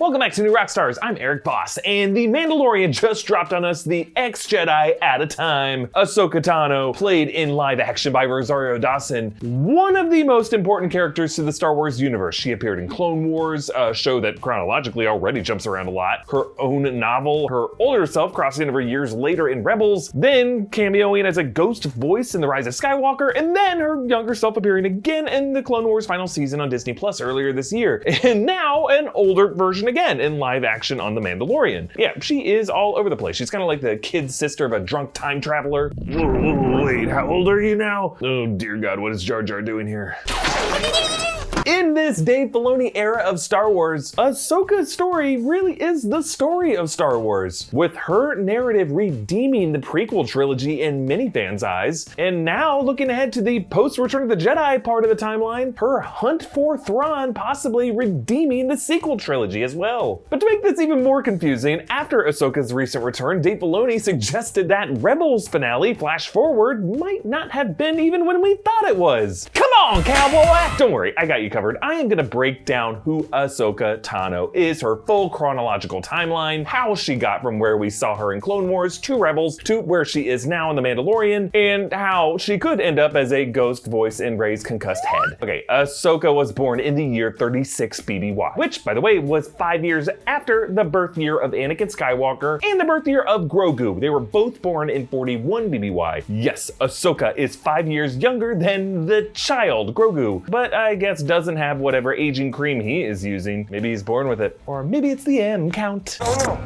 Welcome back to New Rockstars. I'm Erik Voss, and The Mandalorian just dropped on us the ex-Jedi at a time. Ahsoka Tano, played in live action by Rosario Dawson, one of the most important characters to the Star Wars universe. She appeared in Clone Wars, a show that chronologically already jumps around a lot, her own novel, her older self crossing over years later in Rebels, then cameoing as a ghost voice in The Rise of Skywalker, and then her younger self appearing again in the Clone Wars final season on Disney Plus earlier this year. And now an older version again in live action on The Mandalorian. Yeah, she is all over the place. She's kind of like the kid sister of a drunk time traveler. Wait, how old are you now? Oh dear God, what is Jar Jar doing here? In this Dave Filoni era of Star Wars, Ahsoka's story really is the story of Star Wars, with her narrative redeeming the prequel trilogy in many fans' eyes, and now looking ahead to the post-Return of the Jedi part of the timeline, her hunt for Thrawn possibly redeeming the sequel trilogy as well. But to make this even more confusing, after Ahsoka's recent return, Dave Filoni suggested that Rebels finale, flash forward, might not have been even when we thought it was. Come on, cowboy! Don't worry, I got you covered. I am gonna break down who Ahsoka Tano is, her full chronological timeline, how she got from where we saw her in Clone Wars to Rebels to where she is now in The Mandalorian, and how she could end up as a ghost voice in Rey's concussed head. Okay, Ahsoka was born in the year 36 BBY, which, by the way, was 5 years after the birth year of Anakin Skywalker and the birth year of Grogu. They were both born in 41 BBY. Yes, Ahsoka is 5 years younger than the child, Grogu, but I guess doesn't have whatever aging cream he is using. Maybe he's born with it. Or maybe it's the M count.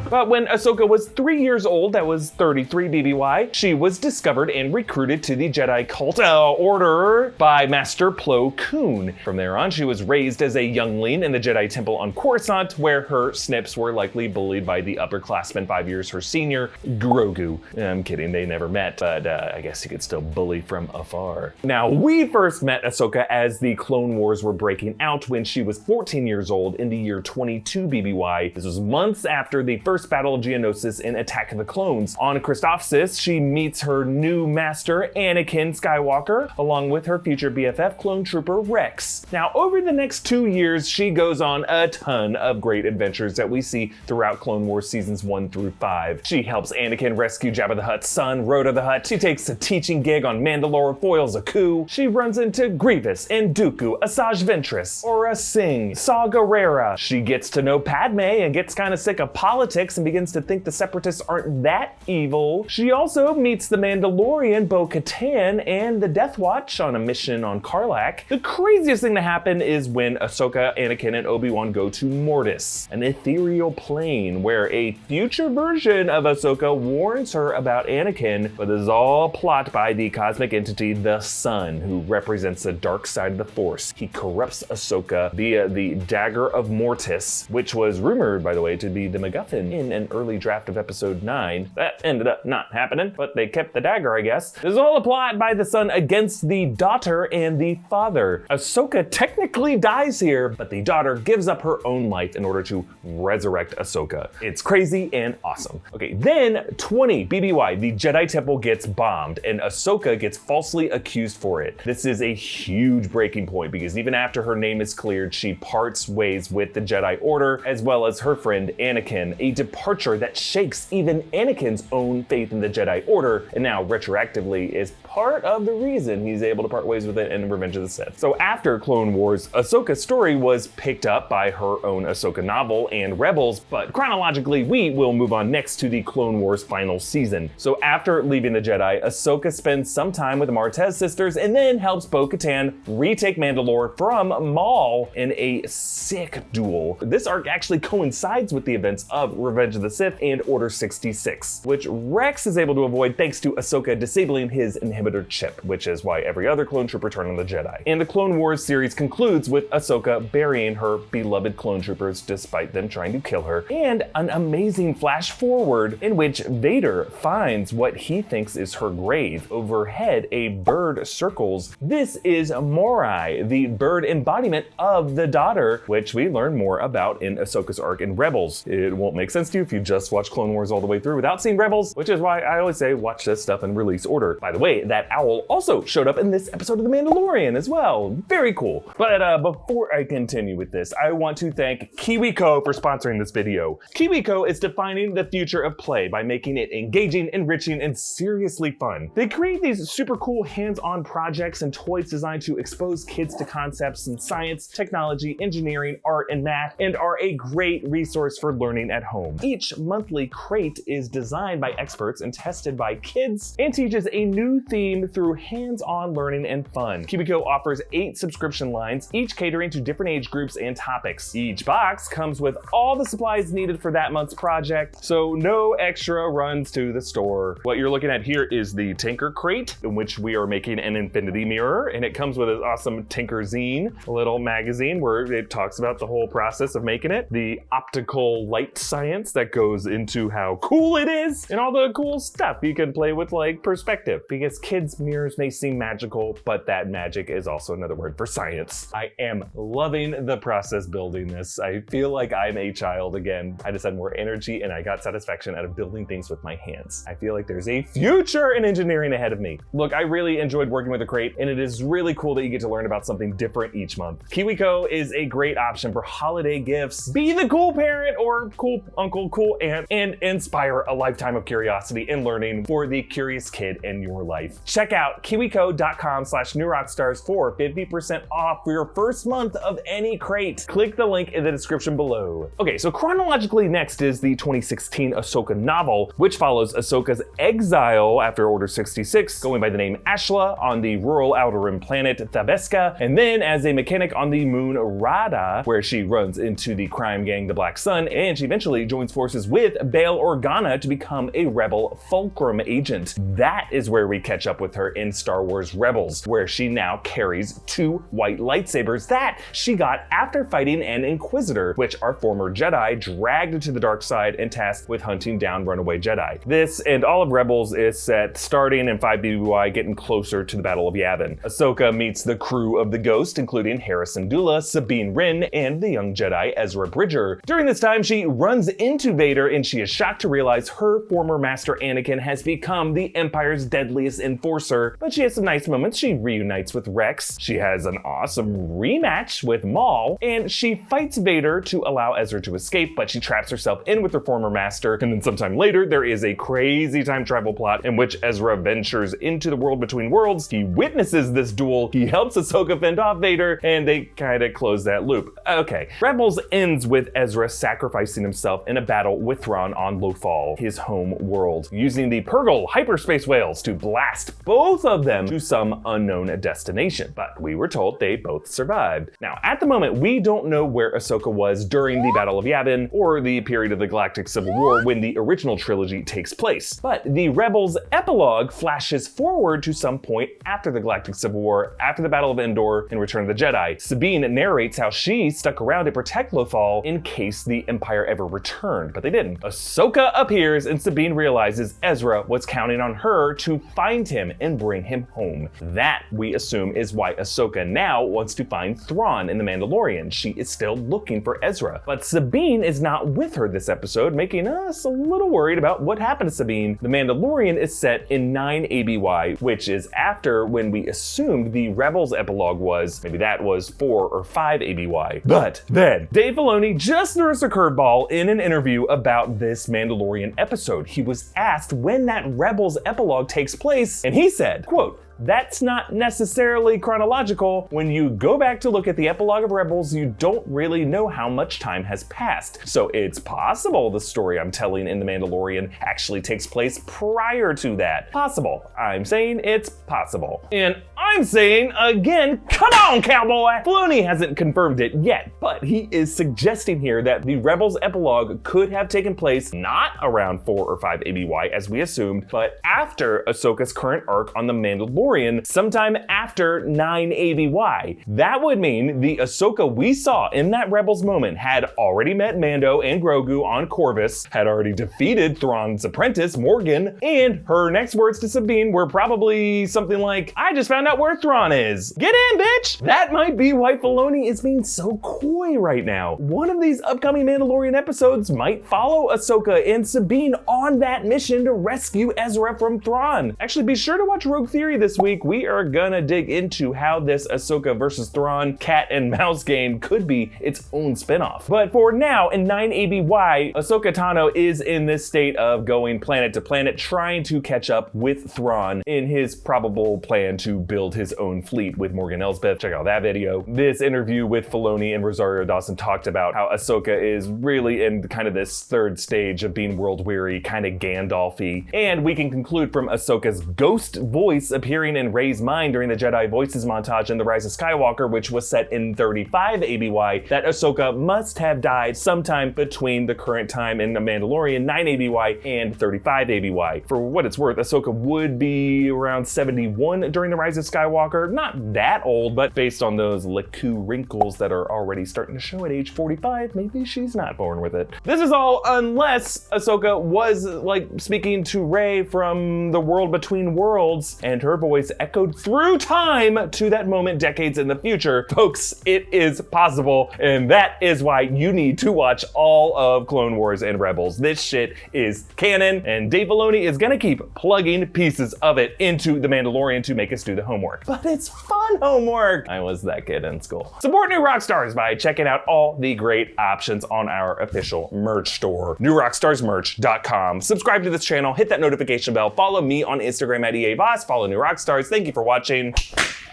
But when Ahsoka was 3 years old, that was 33 BBY, she was discovered and recruited to the Jedi cult order by Master Plo Koon. From there on, she was raised as a youngling in the Jedi Temple on Coruscant, where her snips were likely bullied by the upperclassman 5 years her senior, Grogu. I'm kidding, they never met, but I guess you could still bully from afar. Now, we first met Ahsoka as the Clone Wars were breaking out when she was 14 years old in the year 22 BBY. This was months after the first Battle of Geonosis in Attack of the Clones. On Christophsis, she meets her new master, Anakin Skywalker, along with her future BFF clone trooper, Rex. Now, over the next 2 years, she goes on a ton of great adventures that we see throughout Clone Wars seasons 1 through 5. She helps Anakin rescue Jabba the Hutt's son, Rhoda the Hutt. She takes a teaching gig on Mandalore, foils a coup. She runs into Grievous and Dooku, Asajj Ventress, Aurra Sing, Saw Gerrera. She gets to know Padme and gets kind of sick of politics and begins to think the Separatists aren't that evil. She also meets the Mandalorian Bo-Katan and the Death Watch on a mission on Karlak. The craziest thing to happen is when Ahsoka, Anakin, and Obi-Wan go to Mortis, an ethereal plane where a future version of Ahsoka warns her about Anakin, but this is all plot by the cosmic entity the Sun, who represents the dark side of the Force. He corrupts Ahsoka via the Dagger of Mortis, which was rumored, by the way, to be the MacGuffin in an early draft of episode 9. That ended up not happening, but they kept the dagger, I guess. This is all a plot by the Son against the daughter and the father. Ahsoka technically dies here, but the daughter gives up her own life in order to resurrect Ahsoka. It's crazy and awesome. Okay, then 20 BBY, the Jedi Temple gets bombed, and Ahsoka gets falsely accused for it. This is a huge breaking point because even after her name is cleared, she parts ways with the Jedi Order, as well as her friend Anakin, a departure that shakes even Anakin's own faith in the Jedi Order, and now retroactively is part of the reason he's able to part ways with it in Revenge of the Sith. So after Clone Wars, Ahsoka's story was picked up by her own Ahsoka novel and Rebels, but chronologically, we will move on next to the Clone Wars final season. So after leaving the Jedi, Ahsoka spends some time with the Martez sisters and then helps Bo-Katan retake Mandalore from Maul in a sick duel. This arc actually coincides with the events of Revenge of the Sith and Order 66, which Rex is able to avoid thanks to Ahsoka disabling his inhibitor chip, which is why every other clone trooper turned on the Jedi. And the Clone Wars series concludes with Ahsoka burying her beloved clone troopers despite them trying to kill her, and an amazing flash forward in which Vader finds what he thinks is her grave. Overhead, a bird circles. This is Morai, the bird embodiment of the daughter, which we learn more about in Ahsoka's arc in Rebels. It won't make sense to you if you just watch Clone Wars all the way through without seeing Rebels, which is why I always say watch this stuff in release order. By the way, that owl also showed up in this episode of The Mandalorian as well. Very cool. But before I continue with this, I want to thank KiwiCo for sponsoring this video. KiwiCo is defining the future of play by making it engaging, enriching, and seriously fun. They create these super cool hands-on projects and toys designed to expose kids to concepts in science, technology, engineering, art, and math, and are a great resource for learning at home. Each monthly crate is designed by experts and tested by kids and teaches a new theme through hands-on learning and fun. KiwiCo offers 8 subscription lines, each catering to different age groups and topics. Each box comes with all the supplies needed for that month's project, so no extra runs to the store. What you're looking at here is the Tinker crate, in which we are making an infinity mirror, and it comes with an awesome Tinker zine, a little magazine where it talks about the whole process of making it, the optical light science that goes into how cool it is, and all the cool stuff you can play with, like perspective, because kids' mirrors may seem magical, but that magic is also another word for science. I am loving the process building this. I feel like I'm a child again. I just had more energy and I got satisfaction out of building things with my hands. I feel like there's a future in engineering ahead of me. Look, I really enjoyed working with the crate, and it is really cool that you get to learn about something different each month. KiwiCo is a great option for holiday gifts. Be the cool parent or cool uncle, cool aunt, and inspire a lifetime of curiosity and learning for the curious kid in your life. Check out kiwico.com/newrockstars for 50% off for your first month of any crate. Click the link in the description below. Okay, so chronologically next is the 2016 Ahsoka novel, which follows Ahsoka's exile after Order 66, going by the name Ashla on the rural Outer Rim planet Thabeska, and then as a mechanic on the moon Rada, where she runs into the crime gang the Black Sun, and she eventually joins forces with Bail Organa to become a rebel Fulcrum agent. That is where we catch up with her in Star Wars Rebels, where she now carries 2 white lightsabers that she got after fighting an Inquisitor, which our former Jedi dragged to the dark side and tasked with hunting down runaway Jedi. This and all of Rebels is set starting in 5 BBY, getting closer to the Battle of Yavin. Ahsoka meets the crew of the Ghost, including Harrison Dula, Sabine Wren, and the young Jedi Ezra Bridger. During this time, she runs into Vader, and she is shocked to realize her former master Anakin has become the Empire's deadliest enforcer. But she has some nice moments. She reunites with Rex, she has an awesome rematch with Maul, and she fights Vader to allow Ezra to escape, but she traps herself in with her former master. And then sometime later, there is a crazy time travel plot in which Ezra ventures into the world between worlds. He witnesses this duel, he helps Ahsoka fend off Vader, and they kind of close that loop. Okay, Rebels ends with Ezra sacrificing himself in a battle with Thrawn on Lothal, his home world, using the Purgle hyperspace whales to blast both of them to some unknown destination. But we were told they both survived. Now, at the moment, we don't know where Ahsoka was during the Battle of Yavin or the period of the Galactic Civil War when the original trilogy takes place. But the Rebels epilogue flashes forward to some point after the Galactic Civil War, after the Battle of Endor and Return of the Jedi. Sabine narrates how she stuck around to protect Lothal in case the Empire ever returned, but they didn't. Ahsoka appears and Sabine realizes Ezra was counting on her to find him and bring him home. That, we assume, is why Ahsoka now wants to find Thrawn in The Mandalorian. She is still looking for Ezra, but Sabine is not with her this episode, making us a little worried about what happened to Sabine. The Mandalorian is set in 9 ABY, which is after when we assumed the Rebels epilogue was. Maybe that was 4 or 5 ABY. But then, Dave Filoni just threw us a curveball in an interview about this Mandalorian episode. He was asked when that Rebels epilogue takes place, and he said, quote, "That's not necessarily chronological. When you go back to look at the epilogue of Rebels, you don't really know how much time has passed. So it's possible the story I'm telling in The Mandalorian actually takes place prior to that. Possible. I'm saying it's possible. And I'm saying, again, come on, cowboy!" Filoni hasn't confirmed it yet, but he is suggesting here that the Rebels epilogue could have taken place not around 4 or 5 ABY as we assumed, but after Ahsoka's current arc on The Mandalorian, Mandalorian sometime after 9 ABY. That would mean the Ahsoka we saw in that Rebels moment had already met Mando and Grogu on Corvus, had already defeated Thrawn's apprentice, Morgan, and her next words to Sabine were probably something like, "I just found out where Thrawn is. Get in, bitch!" That might be why Filoni is being so coy right now. One of these upcoming Mandalorian episodes might follow Ahsoka and Sabine on that mission to rescue Ezra from Thrawn. Actually, be sure to watch Rogue Theory this week. We are gonna dig into how this Ahsoka versus Thrawn cat and mouse game could be its own spinoff. But for now, in 9 ABY, Ahsoka Tano is in this state of going planet to planet, trying to catch up with Thrawn in his probable plan to build his own fleet with Morgan Elsbeth. Check out that video. This interview with Filoni and Rosario Dawson talked about how Ahsoka is really in kind of this third stage of being world weary, kind of Gandalf-y. And we can conclude from Ahsoka's ghost voice appearing in Rey's mind during the Jedi Voices montage in The Rise of Skywalker, which was set in 35 ABY, that Ahsoka must have died sometime between the current time in The Mandalorian 9 ABY and 35 ABY. For what it's worth, Ahsoka would be around 71 during The Rise of Skywalker. Not that old, but based on those Leku wrinkles that are already starting to show at age 45, maybe she's not born with it. This is all unless Ahsoka was like speaking to Rey from the world between worlds and her voice echoed through time to that moment decades in the future. Folks, it is possible, and that is why you need to watch all of Clone Wars and Rebels. This shit is canon, and Dave Filoni is gonna keep plugging pieces of it into The Mandalorian to make us do the homework. But it's fun homework! I was that kid in school. Support New Rockstars by checking out all the great options on our official merch store, newrockstarsmerch.com. Subscribe to this channel, hit that notification bell, follow me on Instagram at EA Voss, follow New Rockstars. Thank you for watching.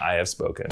I have spoken.